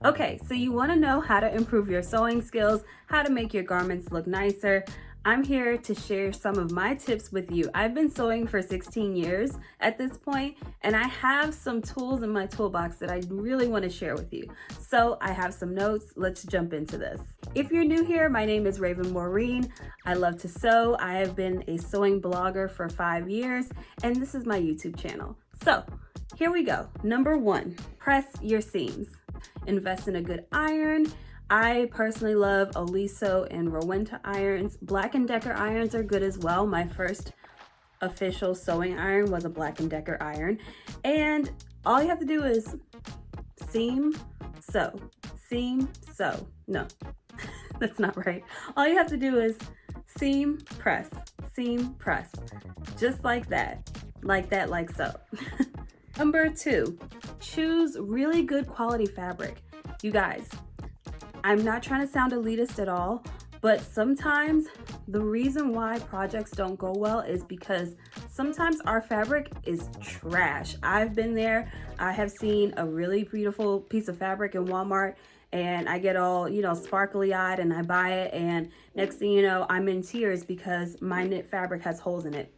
Okay, so you want to know how to improve your sewing skills, how to make your garments look nicer. I'm here to share some of my tips with you. I've been sewing for 16 years at this point, and I have some tools in my toolbox that I really want to share with you. So I have some notes. Let's jump into this. If you're new here, my name is Maureen. I love to sew. I have been a sewing blogger for 5 years, and this is my YouTube channel. So here we go. Number 1, press your seams. Invest in a good iron. I personally love Oliso and Rowenta irons. Black & Decker irons are good as well. My first official sewing iron was a Black & Decker iron. And all you have to do is seam, sew, seam, sew. No, that's not right. All you have to do is seam, press, just like that, like so. Number 2, choose really good quality fabric. You guys, I'm not trying to sound elitist at all, but sometimes the reason why projects don't go well is because sometimes our fabric is trash. I've been there. I have seen a really beautiful piece of fabric in Walmart and I get all, sparkly eyed and I buy it, and next thing you know, I'm in tears because my knit fabric has holes in it.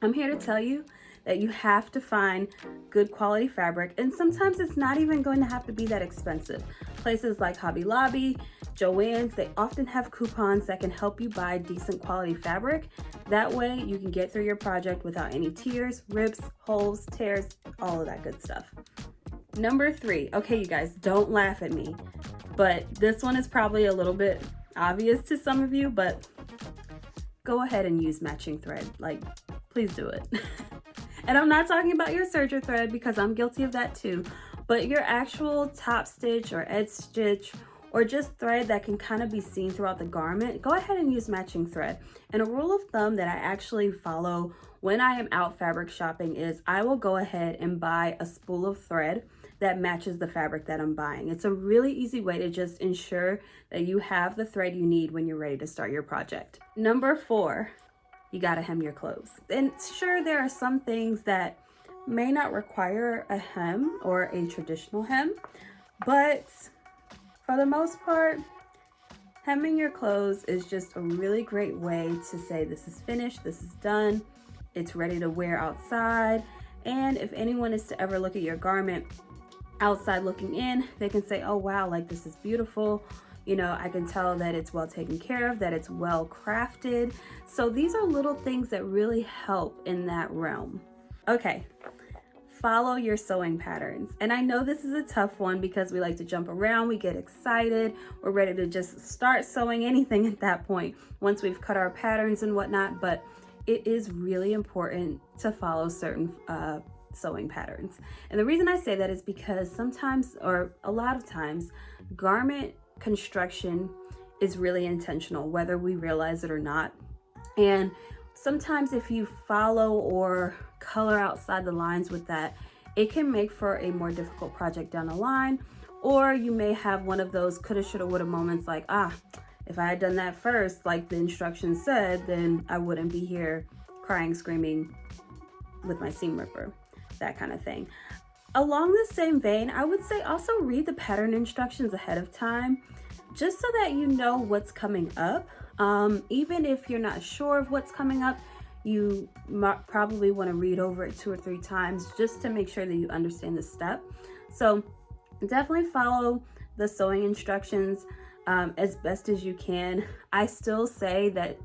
I'm here to tell you that you have to find good quality fabric, and sometimes it's not even going to have to be that expensive. Places like Hobby Lobby, Joann's, they often have coupons that can help you buy decent quality fabric. That way you can get through your project without any tears, rips, holes, tears, all of that good stuff. Number 3, okay you guys, don't laugh at me, but this one is probably a little bit obvious to some of you, but go ahead and use matching thread. Please do it. And I'm not talking about your serger thread because I'm guilty of that too, but your actual top stitch or edge stitch or just thread that can kind of be seen throughout the garment, go ahead and use matching thread. And a rule of thumb that I actually follow when I am out fabric shopping is I will go ahead and buy a spool of thread that matches the fabric that I'm buying. It's a really easy way to just ensure that you have the thread you need when you're ready to start your project. Number 4, you gotta hem your clothes. And sure, there are some things that may not require a hem or a traditional hem, but for the most part, hemming your clothes is just a really great way to say this is finished, this is done, it's ready to wear outside. And if anyone is to ever look at your garment outside looking in, they can say, oh wow, this is beautiful. I can tell that it's well taken care of, that it's well crafted. So these are little things that really help in that realm. Okay, follow your sewing patterns. And I know this is a tough one because we like to jump around, we get excited, we're ready to just start sewing anything at that point once we've cut our patterns and whatnot, but it is really important to follow certain sewing patterns. And the reason I say that is because sometimes, or a lot of times, garment construction is really intentional, whether we realize it or not. And sometimes if you follow or color outside the lines with that, it can make for a more difficult project down the line. Or you may have one of those coulda, shoulda, woulda moments like, if I had done that first, like the instructions said, then I wouldn't be here crying, screaming with my seam ripper, that kind of thing. Along the same vein, I would say also read the pattern instructions ahead of time, just so that you know what's coming up. Even if you're not sure of what's coming up, you probably want to read over it 2 or 3 times just to make sure that you understand the step. So definitely follow the sewing instructions as best as you can. I still say that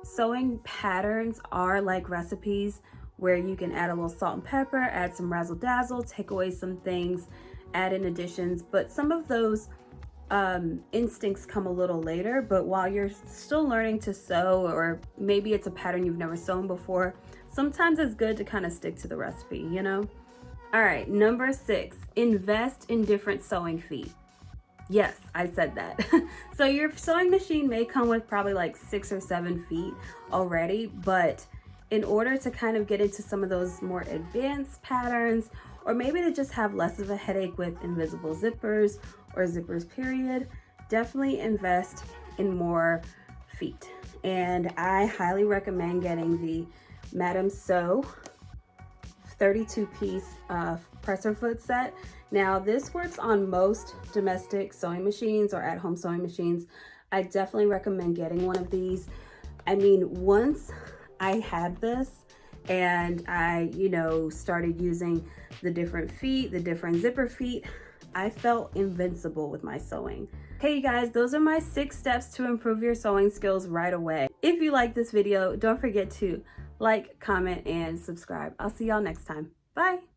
sewing patterns are like recipes, where you can add a little salt and pepper, add some razzle dazzle, take away some things, add in additions, but some of those instincts come a little later. But while you're still learning to sew, or maybe it's a pattern you've never sewn before, sometimes it's good to kind of stick to the recipe, All right, number 6, invest in different sewing feet. Yes, I said that. So your sewing machine may come with probably 6 or 7 feet already, but in order to kind of get into some of those more advanced patterns, or maybe to just have less of a headache with invisible zippers or zippers period, definitely invest in more feet. And I highly recommend getting the Madame Sew 32 piece presser foot set. Now this works on most domestic sewing machines or at-home sewing machines. I definitely recommend getting one of these. I mean, once I had this and I, started using the different feet, the different zipper feet, I felt invincible with my sewing. Hey you guys, those are my 6 steps to improve your sewing skills right away. If you like this video, don't forget to like, comment, and subscribe. I'll see y'all next time. Bye.